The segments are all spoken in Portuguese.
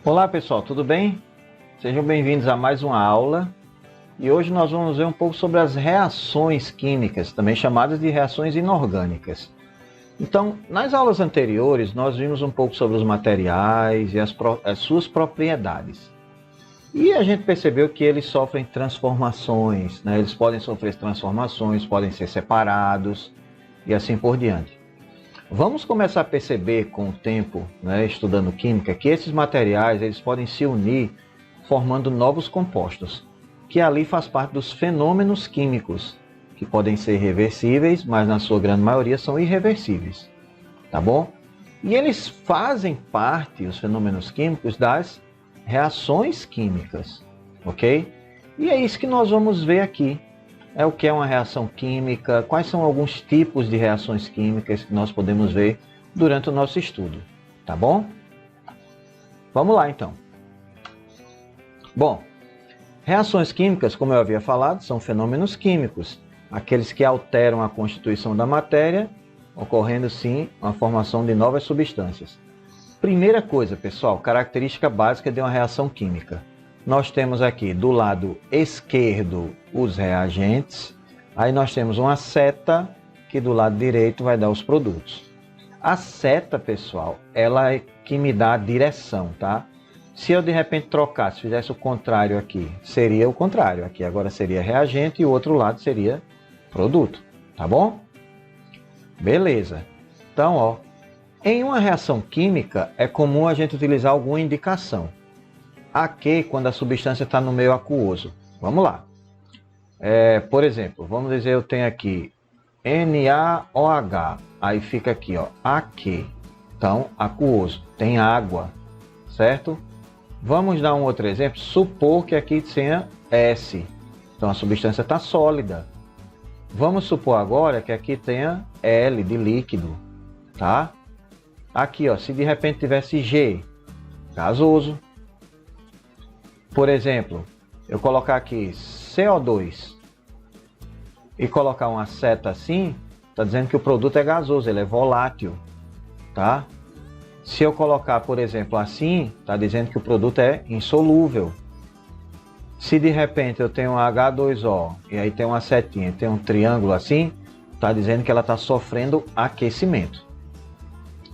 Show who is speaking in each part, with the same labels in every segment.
Speaker 1: Olá pessoal, tudo bem? Sejam bem-vindos a mais uma aula e hoje nós vamos ver um pouco sobre as reações químicas, também chamadas de reações inorgânicas. Então, nas aulas anteriores nós vimos um pouco sobre os materiais e as suas propriedades. E a gente percebeu que eles sofrem transformações, né? Eles podem sofrer transformações, podem ser separados e assim por diante. Vamos começar a perceber com o tempo, né, estudando química, que esses materiais eles podem se unir formando novos compostos, que ali faz parte dos fenômenos químicos, que podem ser reversíveis, mas na sua grande maioria são irreversíveis, tá bom? E eles fazem parte, os fenômenos químicos, das reações químicas, ok? E é isso que nós vamos ver aqui. É o que é uma reação química, quais são alguns tipos de reações químicas que nós podemos ver durante o nosso estudo, tá bom? Vamos lá então. Bom, reações químicas, como eu havia falado, são fenômenos químicos, aqueles que alteram a constituição da matéria, ocorrendo sim a formação de novas substâncias. Primeira coisa, pessoal, característica básica de uma reação química. Nós temos aqui do lado esquerdo os reagentes, aí nós temos uma seta que do lado direito vai dar os produtos. A seta, pessoal, ela é que me dá a direção, tá? Se eu de repente trocasse, fizesse o contrário aqui, seria o contrário. Aqui agora seria reagente e o outro lado seria produto, tá bom? Beleza. Então, ó, em uma reação química é comum a gente utilizar alguma indicação. Aqui, quando a substância está no meio aquoso. Vamos lá. Por exemplo, vamos dizer, eu tenho aqui NaOH. Aí fica aqui, ó, aqui. Então, aquoso. Tem água, certo? Vamos dar um outro exemplo. Supor que aqui tenha S. Então, a substância está sólida. Vamos supor agora que aqui tenha L, de líquido. Tá? Aqui, ó, se de repente tivesse G, gasoso. Por exemplo, eu colocar aqui CO2 e colocar uma seta assim, está dizendo que o produto é gasoso, ele é volátil, tá? Se eu colocar, por exemplo, assim, está dizendo que o produto é insolúvel. Se de repente eu tenho um H2O e aí tem uma setinha, tem um triângulo assim, está dizendo que ela está sofrendo aquecimento,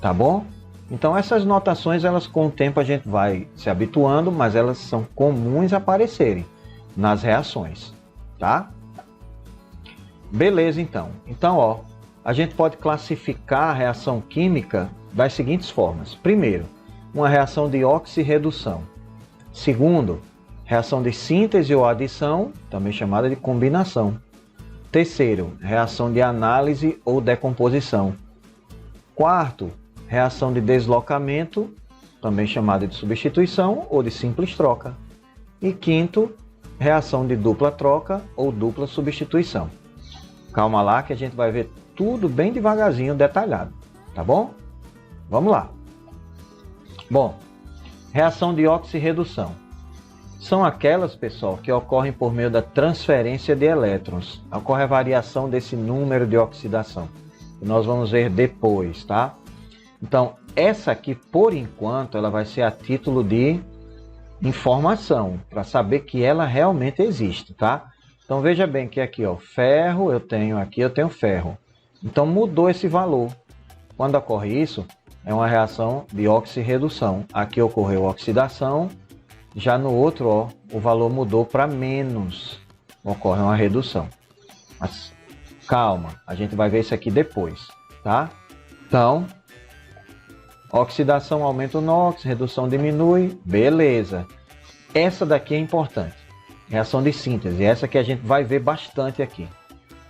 Speaker 1: tá bom? Então essas notações, elas com o tempo a gente vai se habituando, mas elas são comuns aparecerem nas reações, tá? Beleza, então. Então, ó, a gente pode classificar a reação química das seguintes formas. Primeiro, uma reação de oxirredução. Segundo, reação de síntese ou adição, também chamada de combinação. Terceiro, reação de análise ou decomposição. Quarto, reação de deslocamento, também chamada de substituição ou de simples troca. E quinto, reação de dupla troca ou dupla substituição. Calma lá que a gente vai ver tudo bem devagarzinho, detalhado, tá bom? Vamos lá. Bom, reação de oxirredução. São aquelas, pessoal, que ocorrem por meio da transferência de elétrons. Ocorre a variação desse número de oxidação. E nós vamos ver depois, tá? Então, essa aqui, por enquanto, ela vai ser a título de informação, para saber que ela realmente existe, tá? Então, veja bem que aqui, ó, ferro, eu tenho ferro. Então, mudou esse valor. Quando ocorre isso, é uma reação de oxirredução. Aqui ocorreu oxidação, já no outro, ó, o valor mudou para menos. Ocorre uma redução. Mas, calma, a gente vai ver isso aqui depois, tá? Então, oxidação aumenta o NOx, redução diminui, beleza. Essa daqui é importante, reação de síntese, essa que a gente vai ver bastante aqui.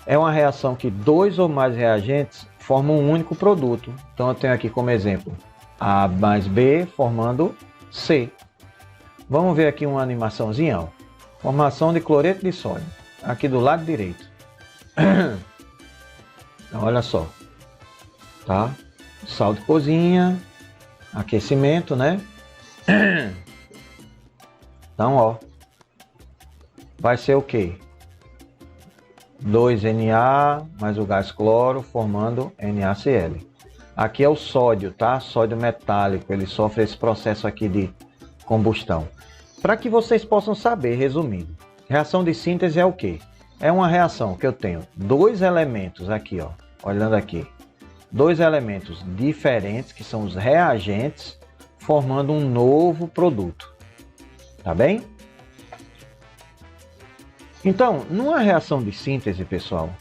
Speaker 1: É uma reação que dois ou mais reagentes formam um único produto. Então eu tenho aqui como exemplo A mais B formando C. Vamos ver aqui uma animaçãozinha, ó. Formação de cloreto de sódio, aqui do lado direito. Então, olha só, tá? Sal de cozinha, aquecimento, né? Então, ó, vai ser o quê? 2Na mais o gás cloro formando NaCl. Aqui é o sódio, tá? Sódio metálico, ele sofre esse processo aqui de combustão. Para que vocês possam saber, resumindo, reação de síntese é o quê? É uma reação que eu tenho dois elementos aqui, ó, olhando aqui, dois elementos diferentes, que são os reagentes, formando um novo produto. Tá bem? Então, numa reação de síntese, pessoal,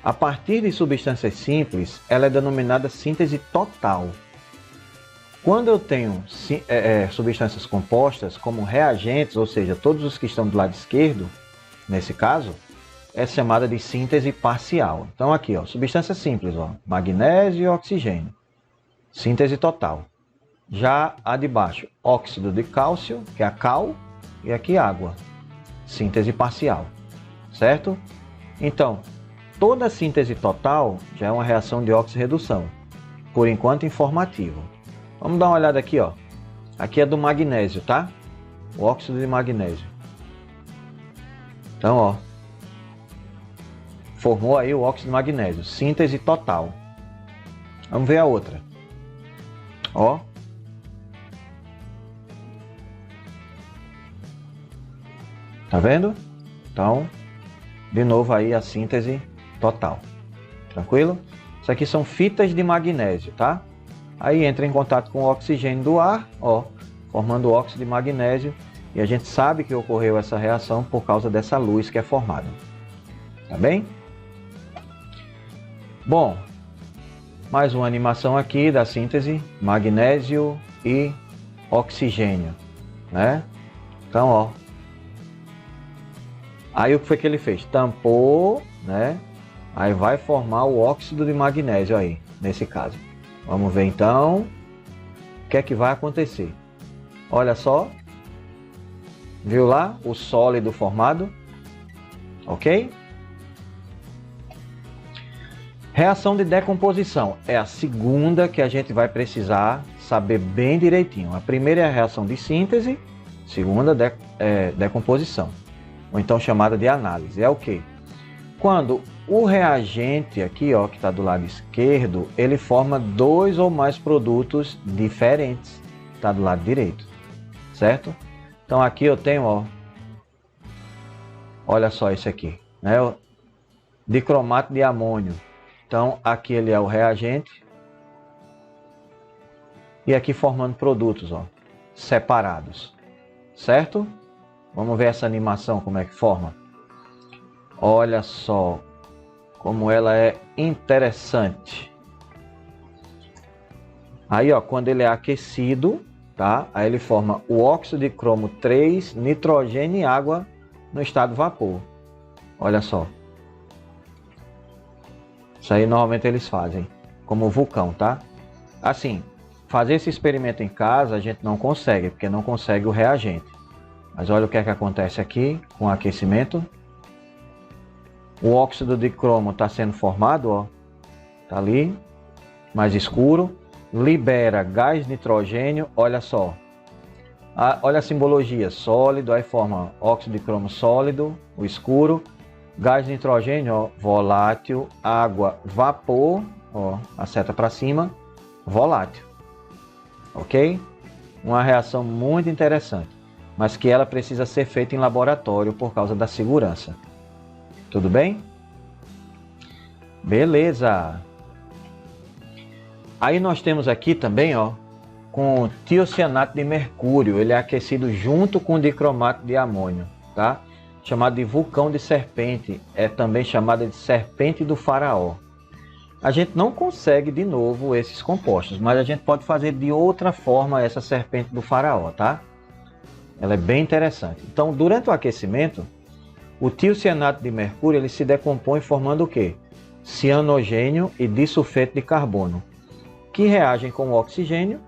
Speaker 1: a partir de substâncias simples, ela é denominada síntese total. Quando eu tenho substâncias compostas como reagentes, ou seja, todos os que estão do lado esquerdo, nesse caso, é chamada de síntese parcial. Então aqui, ó, substâncias simples, ó, magnésio e oxigênio, síntese total. Já a de baixo, óxido de cálcio, que é a cal, e aqui água, síntese parcial, certo? Então, toda síntese total já é uma reação de oxirredução, por enquanto informativo. Vamos dar uma olhada aqui, ó. Aqui é do magnésio, tá? O óxido de magnésio. Então, ó, formou aí o óxido de magnésio, síntese total. Vamos ver a outra. Ó. Tá vendo? Então, de novo aí a síntese total. Tranquilo? Isso aqui são fitas de magnésio, tá? Aí entra em contato com o oxigênio do ar, ó, formando o óxido de magnésio. E a gente sabe que ocorreu essa reação por causa dessa luz que é formada. Tá bem? Bom, mais uma animação aqui da síntese, magnésio e oxigênio, né? Então, ó. Aí o que foi que ele fez? Tampou, né? Aí vai formar o óxido de magnésio aí, nesse caso. Vamos ver então o que é que vai acontecer. Olha só. Viu lá o sólido formado? Ok? Reação de decomposição é a segunda que a gente vai precisar saber bem direitinho. A primeira é a reação de síntese, segunda decomposição, ou então chamada de análise. É o quê? Quando o reagente aqui, ó, que está do lado esquerdo, ele forma dois ou mais produtos diferentes, está do lado direito, certo? Então aqui eu tenho, ó, olha só esse aqui, né? Dicromato de amônio. Então aqui ele é o reagente e aqui formando produtos, ó, separados, certo? Vamos ver essa animação como é que forma. Olha só como ela é interessante. Aí, ó, quando ele é aquecido, tá? Aí ele forma o óxido de cromo 3, nitrogênio e água no estado vapor. Olha só. Isso aí normalmente eles fazem como vulcão, tá? Assim, fazer esse experimento em casa a gente não consegue, porque não consegue o reagente. Mas olha o que é que acontece aqui com o aquecimento. O óxido de cromo está sendo formado, ó. Tá ali, mais escuro. Libera gás nitrogênio, olha só. Olha a simbologia, sólido, aí forma óxido de cromo sólido, o escuro. Gás nitrogênio, ó, volátil, água, vapor, ó, a seta para cima, volátil. Ok? Uma reação muito interessante, mas que ela precisa ser feita em laboratório por causa da segurança. Tudo bem? Beleza! Aí nós temos aqui também, ó, com tiocianato de mercúrio, ele é aquecido junto com dicromato de amônio, tá? Chamado de vulcão de serpente, é também chamada de serpente do faraó. A gente não consegue de novo esses compostos, mas a gente pode fazer de outra forma essa serpente do faraó, tá? Ela é bem interessante. Então, durante o aquecimento, o tiocianato de mercúrio ele se decompõe formando o quê? Cianogênio e disulfeto de carbono, que reagem com o oxigênio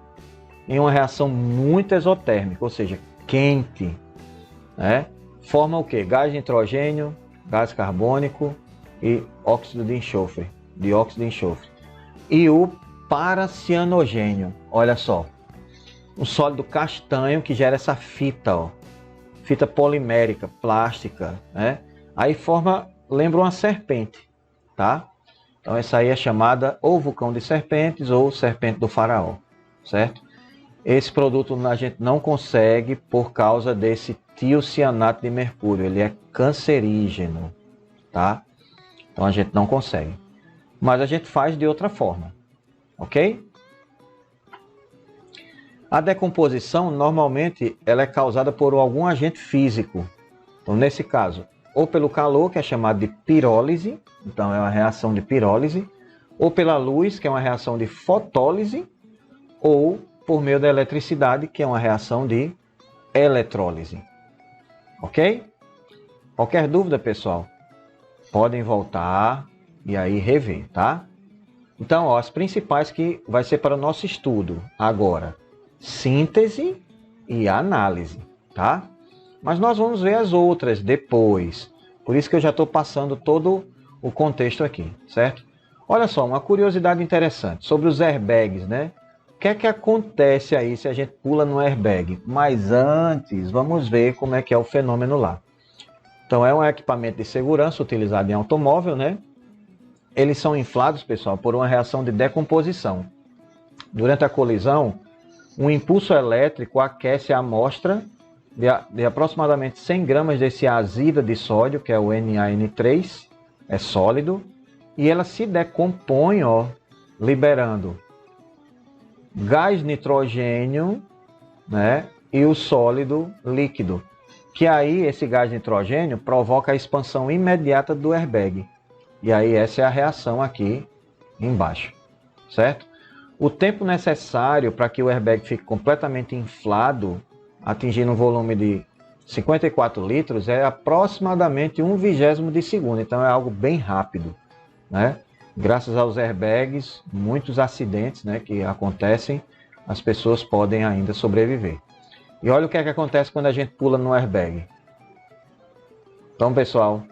Speaker 1: em uma reação muito exotérmica, ou seja, quente, né? Forma o quê? Gás nitrogênio, gás carbônico e óxido de enxofre, dióxido de enxofre. E o paracianogênio, olha só, um sólido castanho que gera essa fita, ó, fita polimérica, plástica, né? Aí forma, lembra uma serpente, tá? Então essa aí é chamada ou vulcão de serpentes ou serpente do faraó, certo? Esse produto a gente não consegue por causa desse tiocianato de mercúrio. Ele é cancerígeno, tá? Então a gente não consegue. Mas a gente faz de outra forma, ok? A decomposição, normalmente, ela é causada por algum agente físico. Então, nesse caso, ou pelo calor, que é chamado de pirólise, então é uma reação de pirólise, ou pela luz, que é uma reação de fotólise, ou por meio da eletricidade, que é uma reação de eletrólise. Ok? Qualquer dúvida, pessoal, podem voltar e aí rever, tá? Então, ó, as principais que vai ser para o nosso estudo agora: síntese e análise, tá? Mas nós vamos ver as outras depois. Por isso que eu já estou passando todo o contexto aqui, certo? Olha só, uma curiosidade interessante sobre os airbags, né? O que é que acontece aí se a gente pula no airbag? Mas antes, vamos ver como é que é o fenômeno lá. Então, é um equipamento de segurança utilizado em automóvel, né? Eles são inflados, pessoal, por uma reação de decomposição. Durante a colisão, um impulso elétrico aquece a amostra de aproximadamente 100 gramas desse azida de sódio, que é o NaN3, é sólido, e ela se decompõe, ó, liberando gás nitrogênio, né, e o sólido líquido, que aí esse gás nitrogênio provoca a expansão imediata do airbag. E aí essa é a reação aqui embaixo, certo? O tempo necessário para que o airbag fique completamente inflado, atingindo um volume de 54 litros, é aproximadamente 1/20 de segundo. Então é algo bem rápido, né? Graças aos airbags, muitos acidentes, né, que acontecem, as pessoas podem ainda sobreviver. E olha o que é que acontece quando a gente pula no airbag. Então, pessoal,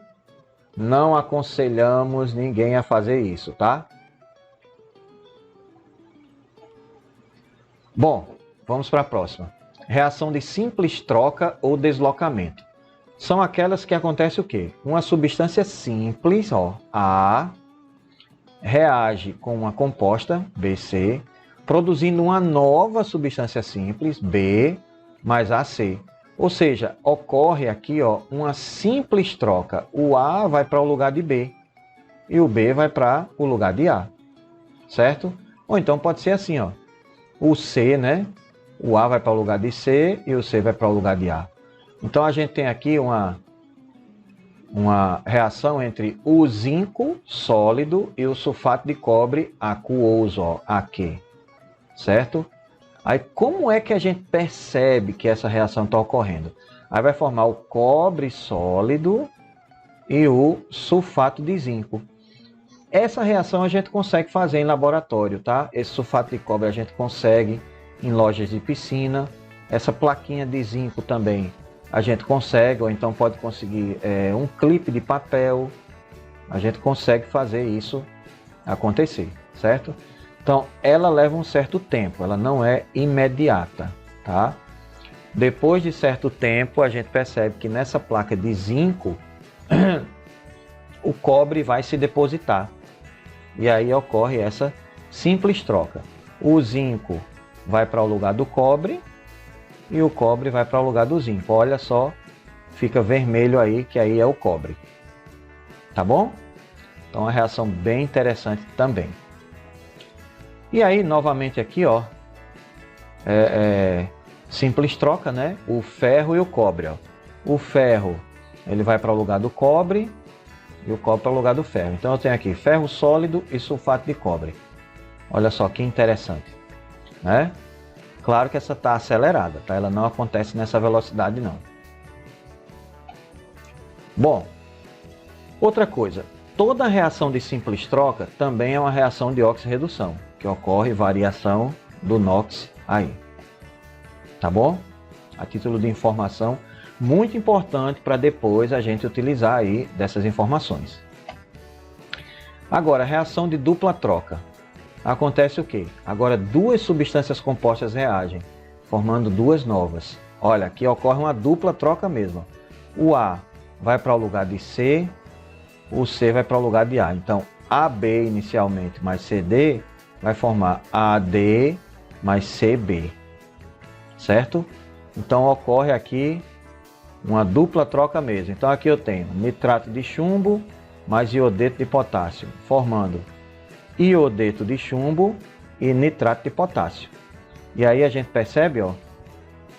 Speaker 1: não aconselhamos ninguém a fazer isso, tá? Bom, vamos para a próxima. Reação de simples troca ou deslocamento. São aquelas que acontece o quê? Uma substância simples, ó, A, reage com uma composta, BC, produzindo uma nova substância simples, B, mais AC. Ou seja, ocorre aqui, ó, uma simples troca. O A vai para o lugar de B e o B vai para o lugar de A, certo? Ou então pode ser assim, ó, o C, né? O A vai para o lugar de C e o C vai para o lugar de A. Então a gente tem aqui uma reação entre o zinco sólido e o sulfato de cobre aquoso, ó, AQ, certo? Aí como é que a gente percebe que essa reação está ocorrendo? Aí vai formar o cobre sólido e o sulfato de zinco. Essa reação a gente consegue fazer em laboratório, tá? Esse sulfato de cobre a gente consegue em lojas de piscina. Essa plaquinha de zinco também a gente consegue, ou então pode conseguir um clipe de papel. A gente consegue fazer isso acontecer, certo? Então, ela leva um certo tempo, ela não é imediata, tá? Depois de certo tempo, a gente percebe que nessa placa de zinco, o cobre vai se depositar. E aí ocorre essa simples troca. O zinco vai para o lugar do cobre e o cobre vai para o lugar do zinco. Olha só, fica vermelho aí, que aí é o cobre. Tá bom? Então, uma reação bem interessante também. E aí, novamente aqui, ó, simples troca, né? O ferro e o cobre, ó. O ferro, ele vai para o lugar do cobre e o cobre para o lugar do ferro. Então, eu tenho aqui ferro sólido e sulfato de cobre. Olha só que interessante, né? Claro que essa está acelerada, tá? Ela não acontece nessa velocidade, não. Bom, outra coisa. Toda reação de simples troca também é uma reação de oxirredução, que ocorre variação do NOx aí. Tá bom? A título de informação, muito importante para depois a gente utilizar aí dessas informações. Agora, reação de dupla troca. Acontece o quê? Agora duas substâncias compostas reagem, formando duas novas. Olha, aqui ocorre uma dupla troca mesmo. O A vai para o lugar de C, o C vai para o lugar de A. Então, AB inicialmente mais CD vai formar AD mais CB. certo? Então ocorre aqui uma dupla troca mesmo. Então aqui eu tenho nitrato de chumbo mais iodeto de potássio, formando iodeto de chumbo e nitrato de potássio. E aí a gente percebe, ó,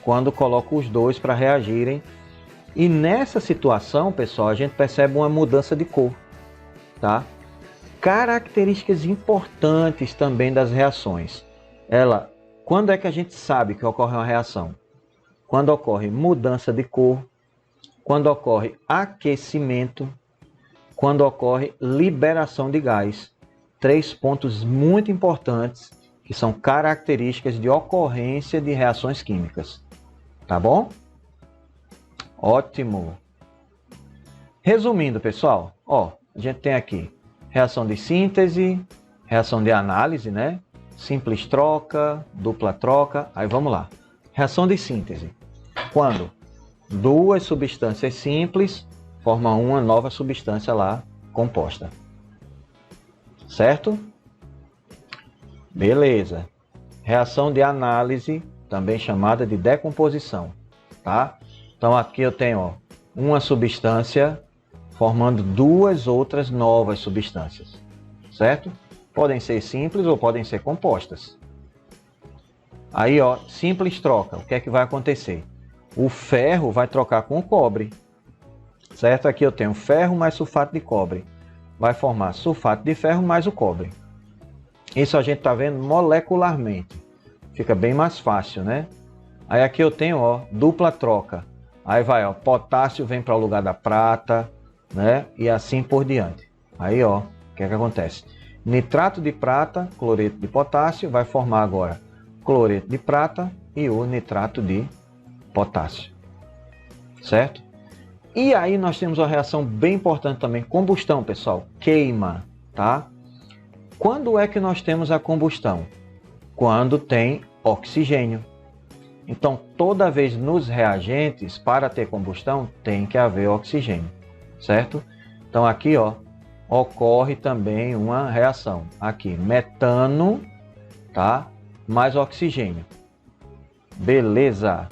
Speaker 1: quando coloco os dois para reagirem. E nessa situação, pessoal, a gente percebe uma mudança de cor, tá? Características importantes também das reações. Quando é que a gente sabe que ocorre uma reação? Quando ocorre mudança de cor, quando ocorre aquecimento, quando ocorre liberação de gás. 3 pontos muito importantes que são características de ocorrência de reações químicas. Tá bom? Ótimo! Resumindo, pessoal, ó, a gente tem aqui reação de síntese, reação de análise, né? Simples troca, dupla troca. Aí vamos lá. Reação de síntese. Quando duas substâncias simples formam uma nova substância lá composta. Certo? Beleza. Reação de análise, também chamada de decomposição, tá? Então aqui eu tenho, ó, uma substância formando duas outras novas substâncias, certo? Podem ser simples ou podem ser compostas. Aí, ó, simples troca. O que é que vai acontecer? O ferro vai trocar com o cobre, certo? Aqui eu tenho ferro mais sulfato de cobre. Vai formar sulfato de ferro mais o cobre. Isso a gente está vendo molecularmente. Fica bem mais fácil, né? Aí aqui eu tenho, ó, dupla troca. Aí vai, ó, potássio vem para o lugar da prata, né? E assim por diante. Aí, ó, o que é que acontece? Nitrato de prata, cloreto de potássio, vai formar agora cloreto de prata e o nitrato de potássio. Certo? E aí nós temos uma reação bem importante também, combustão, pessoal, queima, tá? Quando é que nós temos a combustão? Quando tem oxigênio. Então, toda vez nos reagentes, para ter combustão, tem que haver oxigênio, certo? Então aqui, ó, ocorre também uma reação. Aqui, metano, tá? Mais oxigênio. Beleza!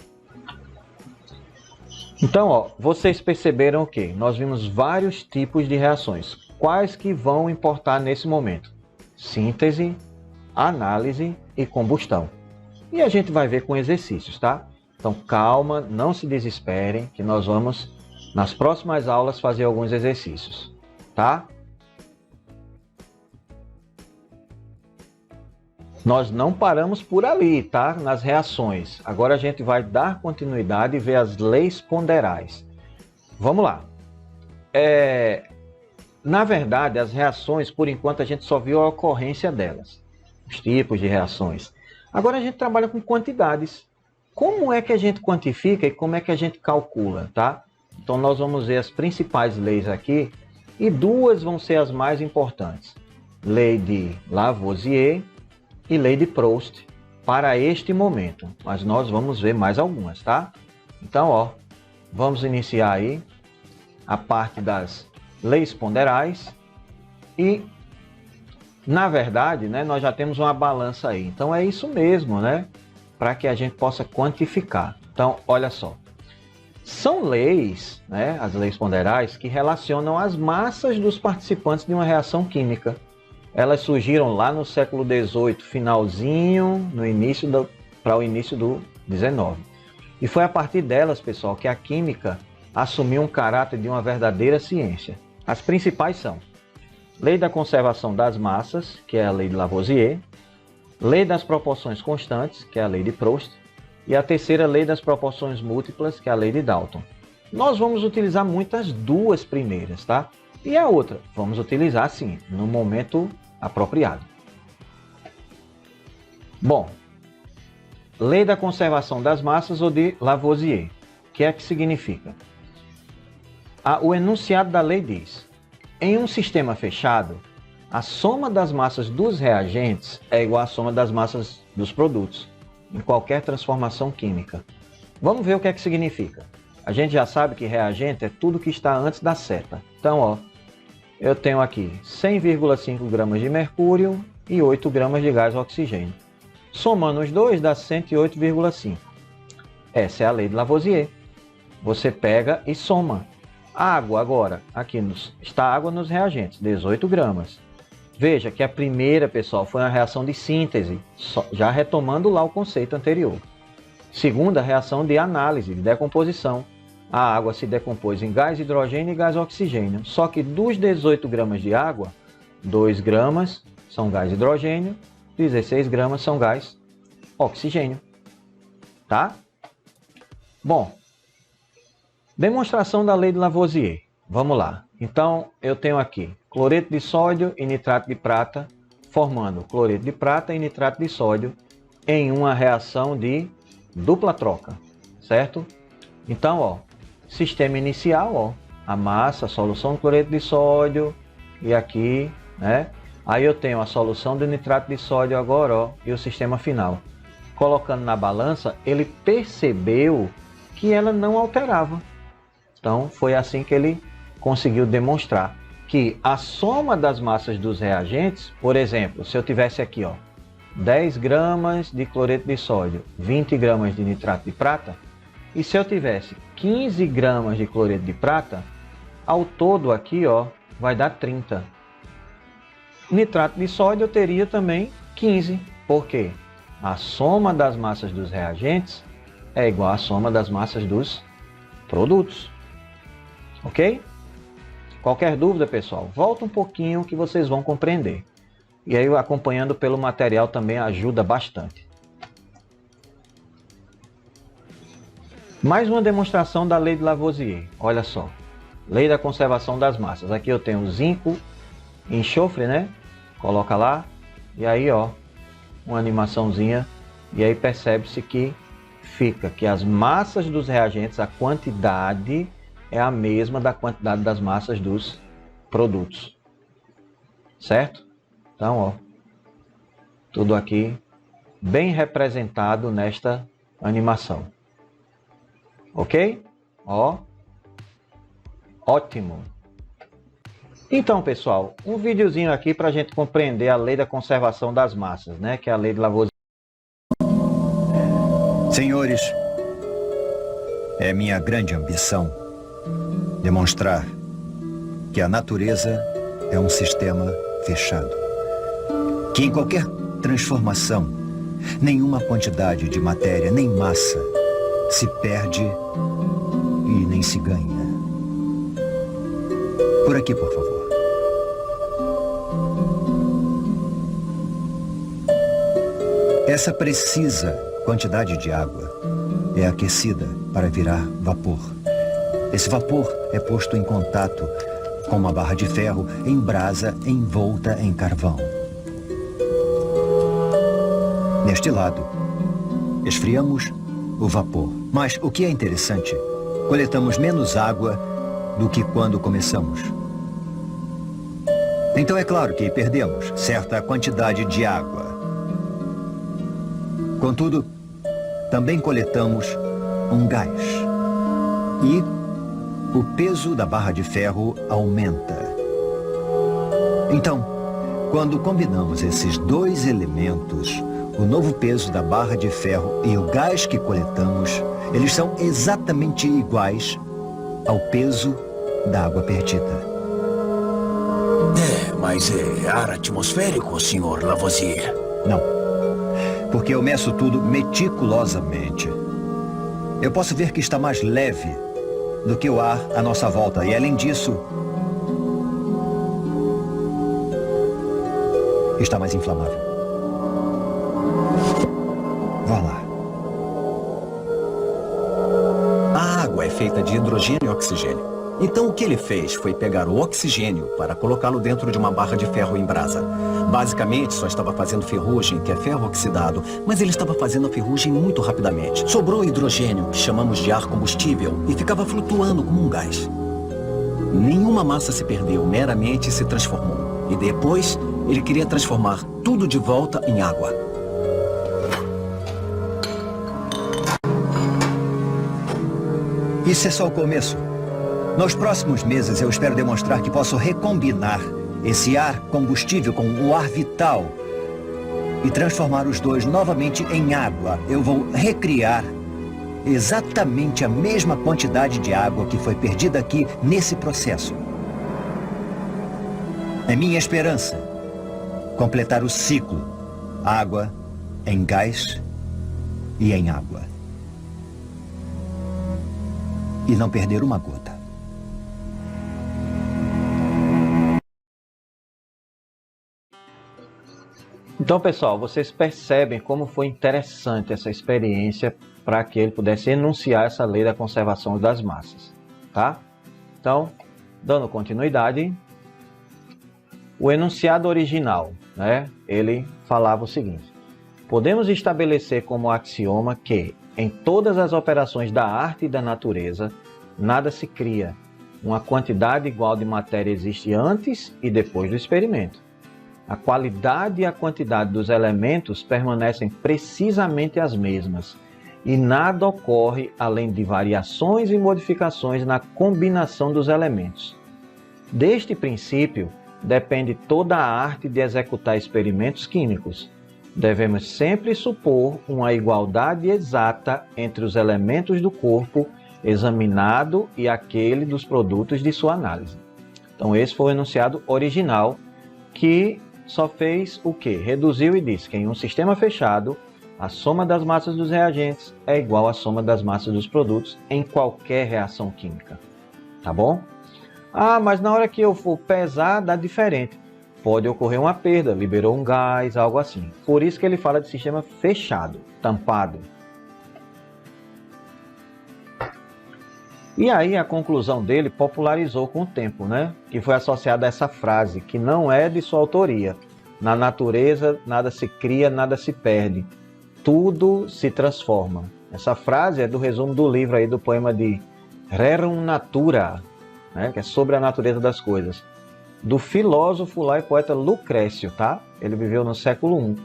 Speaker 1: Então, ó, vocês perceberam o quê? Nós vimos vários tipos de reações. Quais que vão importar nesse momento? Síntese, análise e combustão. E a gente vai ver com exercícios, tá? Então, calma, não se desesperem, que nós vamos, nas próximas aulas, fazer alguns exercícios, tá? Nós não paramos por ali, tá? Nas reações. Agora a gente vai dar continuidade e ver as leis ponderais. Vamos lá. Na verdade, as reações, por enquanto, a gente só viu a ocorrência delas. Os tipos de reações. Agora a gente trabalha com quantidades. Como é que a gente quantifica e como é que a gente calcula, tá? Então nós vamos ver as principais leis aqui e duas vão ser as mais importantes. Lei de Lavoisier e lei de Proust para este momento. Mas nós vamos ver mais algumas, tá? Então, ó, vamos iniciar aí a parte das leis ponderais e na verdade, né, nós já temos uma balança aí. Então é isso mesmo, né? Para que a gente possa quantificar. Então, olha só. São leis, né, as leis ponderais, que relacionam as massas dos participantes de uma reação química. Elas surgiram lá no século XVIII, finalzinho, para o início do XIX. E foi a partir delas, pessoal, que a química assumiu um caráter de uma verdadeira ciência. As principais são Lei da conservação das massas, que é a lei de Lavoisier, Lei das proporções constantes, que é a lei de Proust, e a terceira lei das proporções múltiplas, que é a lei de Dalton. Nós vamos utilizar muitas duas primeiras, tá? E a outra, vamos utilizar sim, no momento apropriado. Bom, lei da conservação das massas ou de Lavoisier, que é que significa? O enunciado da lei diz: em um sistema fechado, a soma das massas dos reagentes é igual à soma das massas dos produtos, em qualquer transformação química. Vamos ver o que é que significa. A gente já sabe que reagente é tudo que está antes da seta. Então, ó, eu tenho aqui 100,5 gramas de mercúrio e 8 gramas de gás oxigênio. Somando os dois dá 108,5. Essa é a lei de Lavoisier. Você pega e soma. Água agora, aqui está água nos reagentes, 18 gramas. Veja que a primeira, pessoal, foi uma reação de síntese, já retomando lá o conceito anterior. Segunda, reação de análise, de decomposição. A água se decompôs em gás hidrogênio e gás oxigênio. Só que dos 18 gramas de água, 2 gramas são gás hidrogênio, 16 gramas são gás oxigênio. Tá? Bom, demonstração da lei de Lavoisier. Vamos lá. Então, eu tenho aqui cloreto de sódio e nitrato de prata, formando cloreto de prata e nitrato de sódio em uma reação de dupla troca, certo? Então, ó, sistema inicial, ó, a massa, a solução de cloreto de sódio, e aqui, né? Aí eu tenho a solução de nitrato de sódio agora, ó, e o sistema final. Colocando na balança, ele percebeu que ela não alterava. Então, foi assim que ele conseguiu demonstrar que a soma das massas dos reagentes, por exemplo, se eu tivesse aqui, ó, 10 gramas de cloreto de sódio, 20 gramas de nitrato de prata, e se eu tivesse 15 gramas de cloreto de prata, ao todo aqui, ó, vai dar 30. Nitrato de sódio eu teria também 15, porque a soma das massas dos reagentes é igual à soma das massas dos produtos. Ok? Qualquer dúvida, pessoal, volta um pouquinho que vocês vão compreender. E aí, acompanhando pelo material também ajuda bastante. Mais uma demonstração da lei de Lavoisier. Olha só. Lei da conservação das massas. Aqui eu tenho zinco, enxofre, né? Coloca lá. E aí, ó, uma animaçãozinha. E aí percebe-se que fica que as massas dos reagentes, a quantidade é a mesma da quantidade das massas dos produtos. Certo? Então, ó, tudo aqui bem representado nesta animação. Ok? Ó, ótimo. Então, pessoal, um videozinho aqui para a gente compreender a lei da conservação das massas, né? Que é a lei de Lavoisier.
Speaker 2: Senhores, é minha grande ambição demonstrar que a natureza é um sistema fechado. Que em qualquer transformação, nenhuma quantidade de matéria nem massa se perde e nem se ganha. Por aqui, por favor. Essa precisa quantidade de água é aquecida para virar vapor. Esse vapor é posto em contato com uma barra de ferro em brasa envolta em carvão. Neste lado, esfriamos o vapor. Mas o que é interessante, coletamos menos água do que quando começamos. Então é claro que perdemos certa quantidade de água. Contudo, também coletamos um gás. E o peso da barra de ferro aumenta. Então, quando combinamos esses dois elementos, o novo peso da barra de ferro e o gás que coletamos, eles são exatamente iguais ao peso da água perdida.
Speaker 3: Mas é ar atmosférico, Sr. Lavoisier?
Speaker 2: Não, porque eu meço tudo meticulosamente. Eu posso ver que está mais leve do que o ar à nossa volta. E além disso, está mais inflamável. Vá lá.
Speaker 4: A água é feita de hidrogênio e oxigênio. Então o que ele fez foi pegar o oxigênio para colocá-lo dentro de uma barra de ferro em brasa. Basicamente só estava fazendo ferrugem, que é ferro oxidado, mas ele estava fazendo a ferrugem muito rapidamente. Sobrou hidrogênio, que chamamos de ar combustível, e ficava flutuando como um gás. Nenhuma massa se perdeu, meramente se transformou. E depois, ele queria transformar tudo de volta em água.
Speaker 2: Isso é só o começo. Nos próximos meses eu espero demonstrar que posso recombinar esse ar combustível com o ar vital e transformar os dois novamente em água. Eu vou recriar exatamente a mesma quantidade de água que foi perdida aqui nesse processo. É minha esperança completar o ciclo: água em gás e em água. E não perder uma gota.
Speaker 1: Então, pessoal, vocês percebem como foi interessante essa experiência para que ele pudesse enunciar essa lei da conservação das massas, tá? Então, dando continuidade, o enunciado original, né? Ele falava o seguinte: podemos estabelecer como axioma que, em todas as operações da arte e da natureza, nada se cria. Uma quantidade igual de matéria existe antes e depois do experimento. A qualidade e a quantidade dos elementos permanecem precisamente as mesmas, e nada ocorre além de variações e modificações na combinação dos elementos. Deste princípio depende toda a arte de executar experimentos químicos. Devemos sempre supor uma igualdade exata entre os elementos do corpo examinado e aquele dos produtos de sua análise. Então esse foi o enunciado original, que só fez o quê? Reduziu e disse que em um sistema fechado, a soma das massas dos reagentes é igual à soma das massas dos produtos em qualquer reação química. Tá bom? Ah, mas na hora que eu for pesar, dá diferente. Pode ocorrer uma perda, liberou um gás, algo assim. Por isso que ele fala de sistema fechado, tampado. E aí a conclusão dele popularizou com o tempo, né? Que foi associada a essa frase, que não é de sua autoria. Na natureza, nada se cria, nada se perde. Tudo se transforma. Essa frase é do resumo do livro aí do poema de Rerum Natura, né? Que é sobre a natureza das coisas, do filósofo lá e poeta Lucrécio, tá? Ele viveu no século I.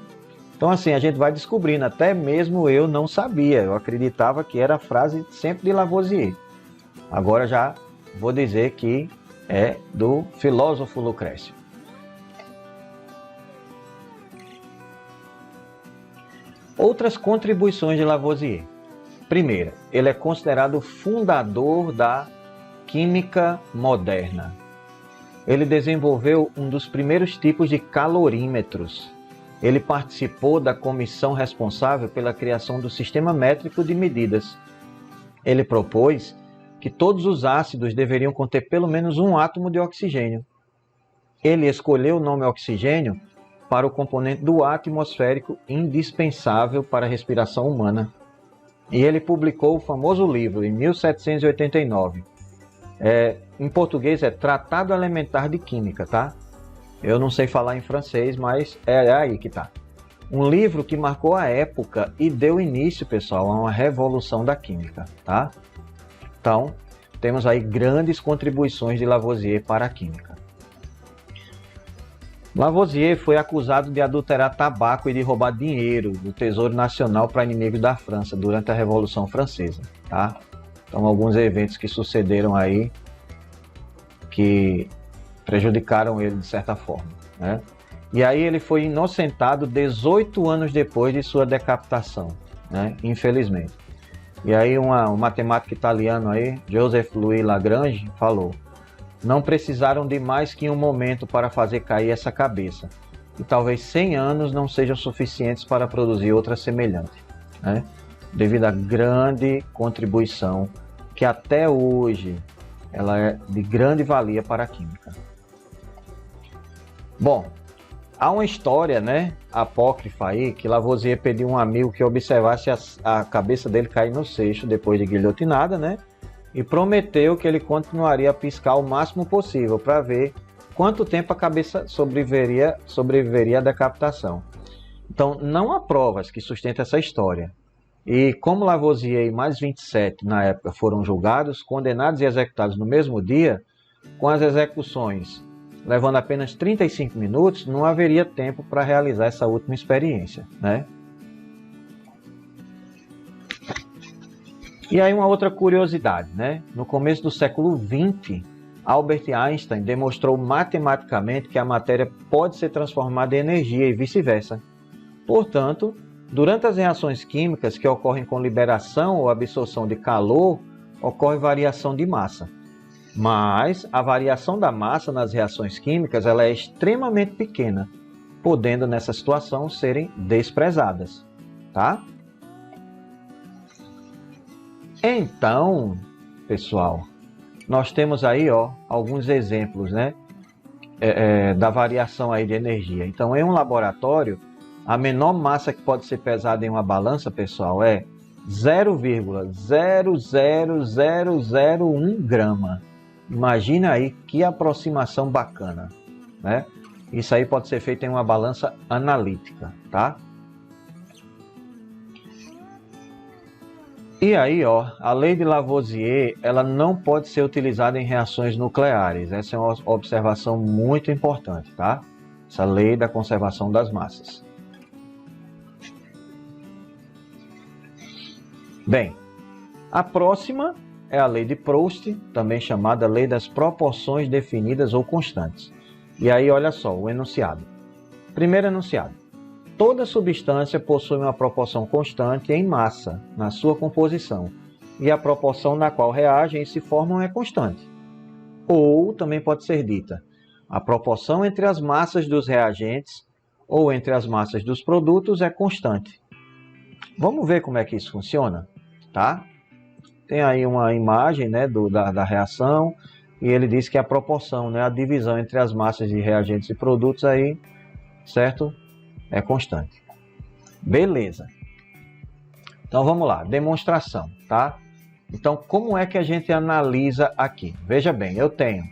Speaker 1: Então assim, a gente vai descobrindo, até mesmo eu não sabia, eu acreditava que era a frase sempre de Lavoisier. Agora já vou dizer que é do filósofo Lucrécio. Outras contribuições de Lavoisier. Primeira, ele é considerado o fundador da química moderna. Ele desenvolveu um dos primeiros tipos de calorímetros. Ele participou da comissão responsável pela criação do sistema métrico de medidas. Ele propôs que todos os ácidos deveriam conter pelo menos um átomo de oxigênio. Ele escolheu o nome oxigênio para o componente do ar atmosférico indispensável para a respiração humana. E ele publicou o famoso livro em 1789. Em português é Tratado Elementar de Química, tá? Eu não sei falar em francês, mas é aí que tá. Um livro que marcou a época e deu início, pessoal, a uma revolução da química, tá? Então, temos aí grandes contribuições de Lavoisier para a química. Lavoisier foi acusado de adulterar tabaco e de roubar dinheiro do Tesouro Nacional para inimigos da França durante a Revolução Francesa, tá? Então, alguns eventos que sucederam aí que prejudicaram ele de certa forma, né? E aí ele foi inocentado 18 anos depois de sua decapitação, né? Infelizmente. E aí um matemático italiano aí, Joseph Louis Lagrange, falou: não precisaram de mais que um momento para fazer cair essa cabeça, e talvez 100 anos não sejam suficientes para produzir outra semelhante, né? Devido à grande contribuição que até hoje ela é de grande valia para a química. Bom, há uma história, né, apócrifa aí, que Lavoisier pediu a um amigo que observasse a cabeça dele cair no seixo depois de guilhotinada, né? E prometeu que ele continuaria a piscar o máximo possível para ver quanto tempo a cabeça sobreviveria à decapitação. Então, não há provas que sustentem essa história. E como Lavoisier e mais 27 na época foram julgados, condenados e executados no mesmo dia, com as execuções levando apenas 35 minutos, não haveria tempo para realizar essa última experiência, né? E aí uma outra curiosidade, né? No começo do século XX, Albert Einstein demonstrou matematicamente que a matéria pode ser transformada em energia e vice-versa. Portanto, Durante as reações químicas que ocorrem com liberação ou absorção de calor, ocorre variação de massa. Mas a variação da massa nas reações químicas ela é extremamente pequena, podendo nessa situação serem desprezadas, tá? Então, pessoal, nós temos aí alguns exemplos, né, da variação aí de energia. Então, em um laboratório, a menor massa que pode ser pesada em uma balança, pessoal, é 0,00001 grama. Imagina aí que aproximação bacana, né? Isso aí pode ser feito em uma balança analítica, tá? E aí, a lei de Lavoisier, ela não pode ser utilizada em reações nucleares. Essa é uma observação muito importante, tá? Essa lei da conservação das massas. Bem, a próxima é a lei de Proust, também chamada lei das proporções definidas ou constantes. E aí, olha só, o enunciado. Primeiro enunciado. Toda substância possui uma proporção constante em massa, na sua composição, e a proporção na qual reagem e se formam é constante. Ou, também pode ser dita, a proporção entre as massas dos reagentes ou entre as massas dos produtos é constante. Vamos ver como é que isso funciona, tá? Tem aí uma imagem, né, da reação, e ele diz que a proporção, né, a divisão entre as massas de reagentes e produtos aí, certo? É constante. Beleza. Então vamos lá, demonstração, tá? Então como é que a gente analisa aqui? Veja bem, eu tenho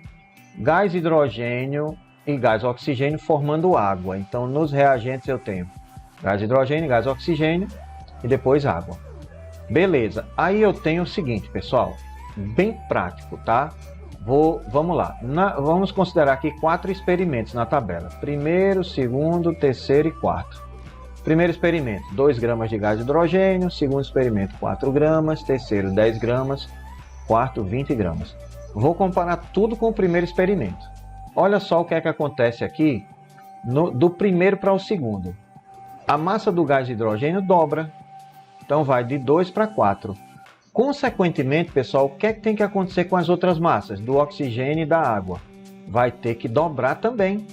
Speaker 1: gás hidrogênio e gás oxigênio formando água. Então nos reagentes eu tenho gás hidrogênio, gás oxigênio e depois água. Beleza, aí eu tenho o seguinte, pessoal, bem prático, tá? Vamos lá, vamos considerar aqui 4 experimentos na tabela. Primeiro, segundo, terceiro e quarto. Primeiro experimento, 2 gramas de gás hidrogênio. Segundo experimento, 4 gramas. Terceiro, 10 gramas. Quarto, 20 gramas. Vou comparar tudo com o primeiro experimento. Olha só o que é que acontece aqui do primeiro para o segundo. A massa do gás hidrogênio dobra. Então vai de 2 para 4. Consequentemente, pessoal, o que é que tem que acontecer com as outras massas? Do oxigênio e da água. Vai ter que dobrar também.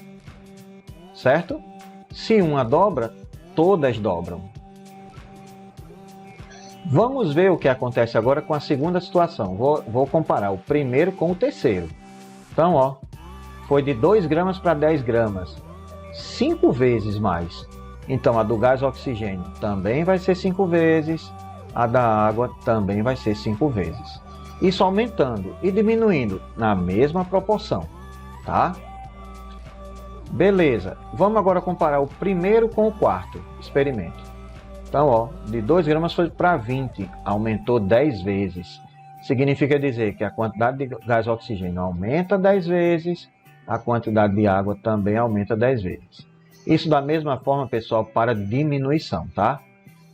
Speaker 1: Certo? Se uma dobra, todas dobram. Vamos ver o que acontece agora com a segunda situação. Vou comparar o primeiro com o terceiro. Então, foi de 2 gramas para 10 gramas. 5 vezes mais. Então, a do gás oxigênio também vai ser 5 vezes. A da água também vai ser 5 vezes. Isso aumentando e diminuindo na mesma proporção, tá? Beleza. Vamos agora comparar o primeiro com o quarto experimento. Então, de 2 gramas foi para 20, aumentou 10 vezes. Significa dizer que a quantidade de gás oxigênio aumenta 10 vezes, a quantidade de água também aumenta 10 vezes. Isso da mesma forma, pessoal, para diminuição, tá?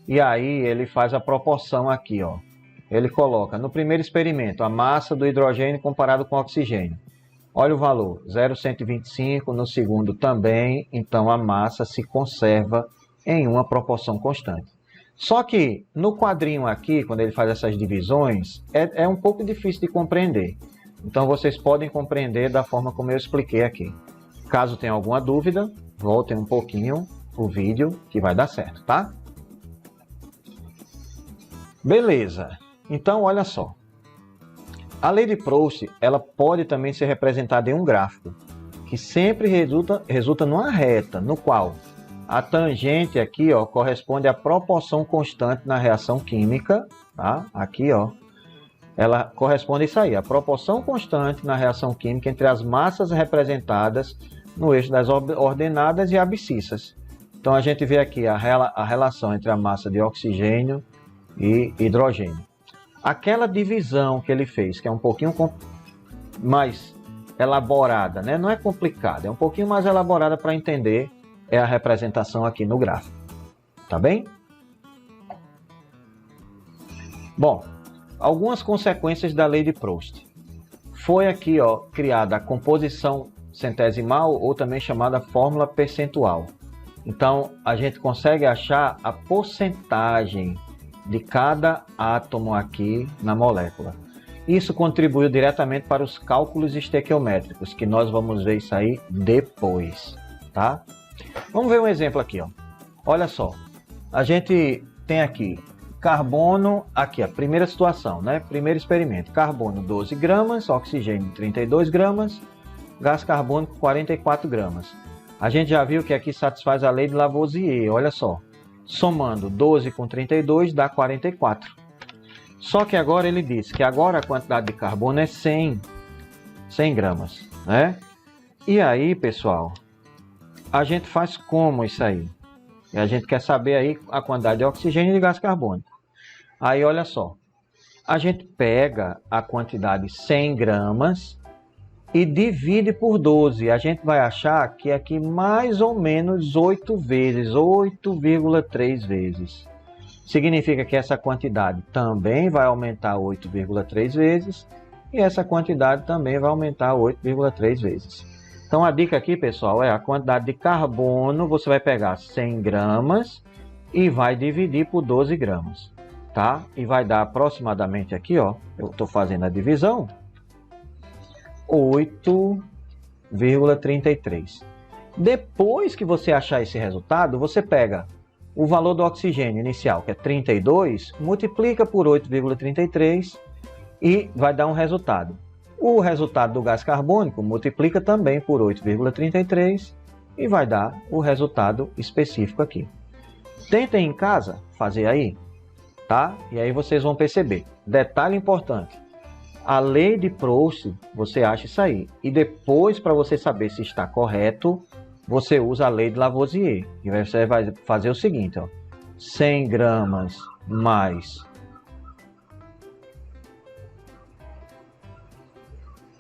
Speaker 1: E aí ele faz a proporção aqui, Ele coloca no primeiro experimento a massa do hidrogênio comparado com o oxigênio. Olha o valor, 0,125, no segundo também, então a massa se conserva em uma proporção constante. Só que no quadrinho aqui, quando ele faz essas divisões, é um pouco difícil de compreender. Então vocês podem compreender da forma como eu expliquei aqui. Caso tenha alguma dúvida, voltem um pouquinho o vídeo que vai dar certo, tá? Beleza, então olha só. A lei de Proust, ela pode também ser representada em um gráfico, que sempre resulta numa reta, no qual a tangente aqui, corresponde à proporção constante na reação química, tá? Aqui, ela corresponde a isso aí, a proporção constante na reação química entre as massas representadas no eixo das ordenadas e abscissas. Então a gente vê aqui a relação entre a massa de oxigênio e hidrogênio. Aquela divisão que ele fez, que é um pouquinho mais elaborada, né? Não é complicada, é um pouquinho mais elaborada para entender, é a representação aqui no gráfico. Tá bem? Bom, algumas consequências da lei de Proust. Foi aqui, criada a composição centesimal, ou também chamada fórmula percentual. Então, a gente consegue achar a porcentagem de cada átomo aqui na molécula. Isso contribuiu diretamente para os cálculos estequiométricos, que nós vamos ver isso aí depois, tá? Vamos ver um exemplo aqui, ó. Olha só, a gente tem aqui carbono, aqui a primeira situação, né? Primeiro experimento, carbono 12 gramas, oxigênio 32 gramas, gás carbônico 44 gramas. A gente já viu que aqui satisfaz a lei de Lavoisier, olha só. Somando 12 com 32 dá 44. Só que agora ele diz que agora a quantidade de carbono é 100 gramas, né? E aí, pessoal, a gente faz como isso aí? E a gente quer saber aí a quantidade de oxigênio e de gás carbônico. Aí, olha só. A gente pega a quantidade 100 gramas e divide por 12. A gente vai achar que aqui mais ou menos 8 vezes, 8,3 vezes. Significa que essa quantidade também vai aumentar 8,3 vezes e essa quantidade também vai aumentar 8,3 vezes. Então a dica aqui, pessoal, é a quantidade de carbono, você vai pegar 100 gramas e vai dividir por 12 gramas, tá? E vai dar aproximadamente aqui, ó, eu estou fazendo a divisão, 8,33. Depois que você achar esse resultado, você pega o valor do oxigênio inicial, que é 32, multiplica por 8,33 e vai dar um resultado. O resultado do gás carbônico multiplica também por 8,33 e vai dar o resultado específico aqui. Tentem em casa fazer aí, tá? E aí vocês vão perceber. Detalhe importante. A lei de Proust, você acha isso aí. E depois, para você saber se está correto, você usa a lei de Lavoisier. E você vai fazer o seguinte, ó. 100 gramas mais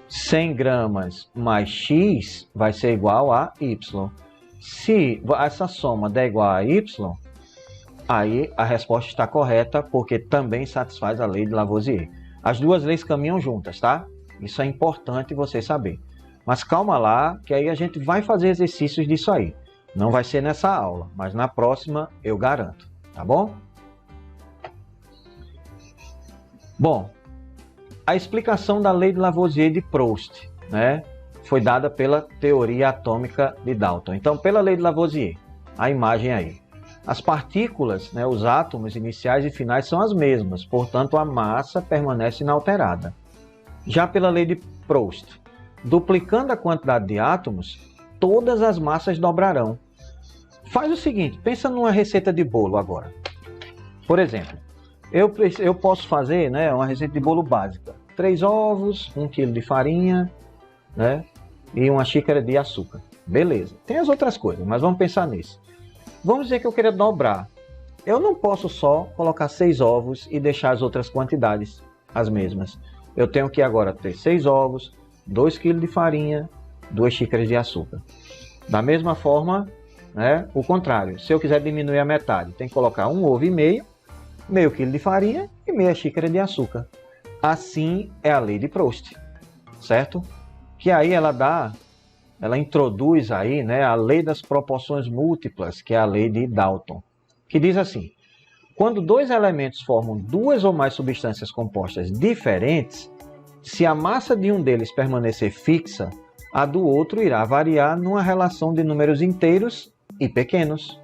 Speaker 1: 100 gramas mais X vai ser igual a Y. Se essa soma der igual a Y, aí a resposta está correta, porque também satisfaz a lei de Lavoisier. As duas leis caminham juntas, tá? Isso é importante você saber. Mas calma lá, que aí a gente vai fazer exercícios disso aí. Não vai ser nessa aula, mas na próxima eu garanto, tá bom? Bom, a explicação da lei de Lavoisier de Proust, né, foi dada pela teoria atômica de Dalton. Então, pela lei de Lavoisier, a imagem aí. As partículas, né, os átomos iniciais e finais são as mesmas, portanto a massa permanece inalterada. Já pela lei de Proust, duplicando a quantidade de átomos, todas as massas dobrarão. Faz o seguinte, pensa numa receita de bolo agora. Por exemplo, eu posso fazer, né, uma receita de bolo básica. 3 ovos, 1 kg de farinha, né, e uma xícara de açúcar. Beleza. Tem as outras coisas, mas vamos pensar nisso. Vamos dizer que eu queria dobrar. Eu não posso só colocar 6 ovos e deixar as outras quantidades as mesmas. Eu tenho que agora ter 6 ovos, 2 kg de farinha, 2 xícaras de açúcar. Da mesma forma, né, o contrário. Se eu quiser diminuir a metade, tem que colocar 1 ovo e meio quilo de farinha e meia xícara de açúcar. Assim é a lei de Proust, certo? Que aí ela introduz aí, né, a lei das proporções múltiplas, que é a lei de Dalton, que diz assim: quando dois elementos formam duas ou mais substâncias compostas diferentes, se a massa de um deles permanecer fixa, a do outro irá variar numa relação de números inteiros e pequenos.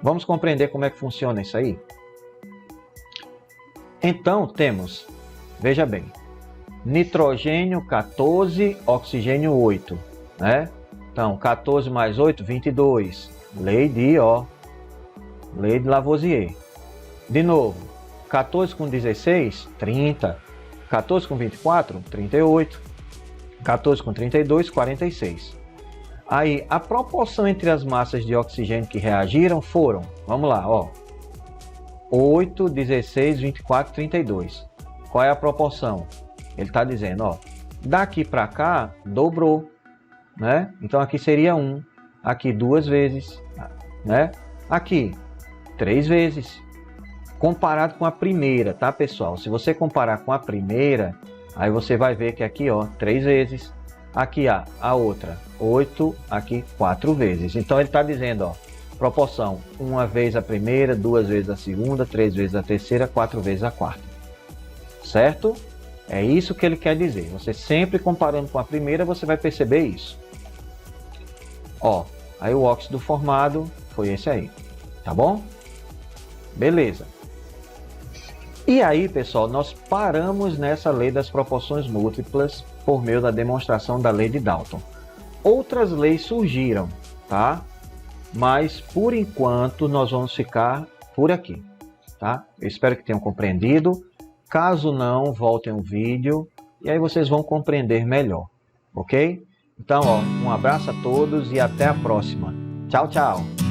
Speaker 1: Vamos compreender como é que funciona isso aí? Então temos, veja bem, nitrogênio 14, oxigênio 8, né? Então 14 mais 8, 22, lei de Lavoisier. De novo, 14 com 16, 30, 14 com 24, 38, 14 com 32, 46. Aí a proporção entre as massas de oxigênio que reagiram foram, vamos lá, ó, 8, 16, 24, 32. Qual é a proporção? Ele está dizendo, ó, daqui para cá dobrou, né? Então aqui seria 1, aqui 2 vezes, né? Aqui 3 vezes. Comparado com a primeira, tá, pessoal? Se você comparar com a primeira, aí você vai ver que aqui, ó, 3 vezes. Aqui, a outra, 8, aqui 4 vezes. Então ele está dizendo, ó, proporção, uma vez a primeira, 2 vezes a segunda, 3 vezes a terceira, 4 vezes a quarta. Certo? É isso que ele quer dizer. Você sempre comparando com a primeira, você vai perceber isso. Ó, aí o óxido formado foi esse aí. Tá bom? Beleza. E aí, pessoal, nós paramos nessa lei das proporções múltiplas por meio da demonstração da lei de Dalton. Outras leis surgiram, tá? Mas, por enquanto, nós vamos ficar por aqui, tá? Eu espero que tenham compreendido. Caso não, voltem o vídeo e aí vocês vão compreender melhor, ok? Então, ó, um abraço a todos e até a próxima. Tchau, tchau!